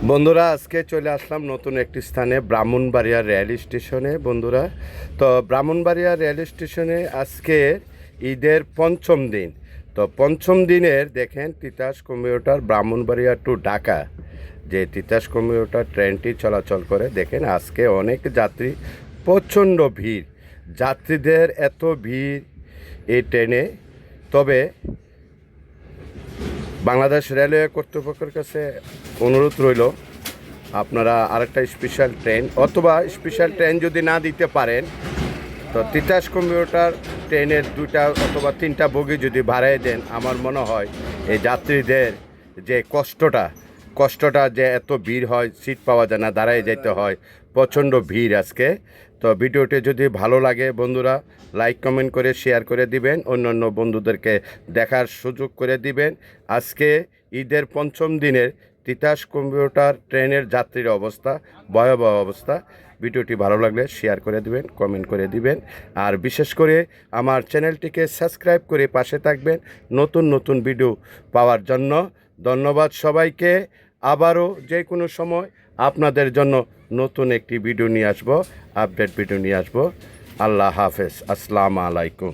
বন্ধুরা, আজকে চলে আসলাম নতুন একটি স্থানে, ব্রাহ্মণবাড়িয়া রেল স্টেশনে। বন্ধুরা, তো ব্রাহ্মণবাড়িয়া রেল স্টেশনে আজকে ঈদের পঞ্চম দিন। তো পঞ্চম দিনের দেখেন তিতাস কমিউটার ব্রাহ্মণবাড়িয়া টু ঢাকা যে তিতাস কমিউটার ট্রেনটি চলাচল করে। দেখেন আজকে অনেক যাত্রী, প্রচণ্ড ভিড়, যাত্রীদের এত ভিড় এই ট্রেনে। তবে বাংলাদেশ রেলওয়ে কর্তৃপক্ষের কাছে অনুরোধ রইল, আপনারা আরেকটা স্পেশাল ট্রেন অথবা স্পেশাল ট্রেন যদি না দিতে পারেন তো তিতাস কমিউটার ট্রেনের 2টা অথবা 3টা বগি যদি বাড়াই দেন, আমার মনে হয় এই যাত্রীদের যে কষ্টটা যে এত ভিড় হয়, সিট পাওয়া যায় না, দাঁড়ায় যেতে হয়, প্রচণ্ড ভিড় আজকে। তো ভিডিওটি যদি ভালো লাগে বন্ধুরা, লাইক কমেন্ট করে শেয়ার করে দিবেন, অন্যান্য বন্ধুদেরকে দেখার সুযোগ করে দিবেন। আজকে ঈদের পঞ্চম দিনের তিতাস কমিউটার ট্রেনের যাত্রীর অবস্থা ভয়াবহ অবস্থা। ভিডিওটি ভালো লাগলে শেয়ার করে দিবেন, কমেন্ট করে দিবেন, আর বিশেষ করে আমার চ্যানেলটিকে সাবস্ক্রাইব করে পাশে থাকবেন নতুন নতুন ভিডিও পাওয়ার জন্য। ধন্যবাদ সবাইকে। আবারও যে কোনো সময় আপনাদের জন্য নতুন একটি ভিডিও নিয়ে আসবো, আপডেট ভিডিও নিয়ে আসবো। আল্লাহ হাফেজ, আসসালামু আলাইকুম।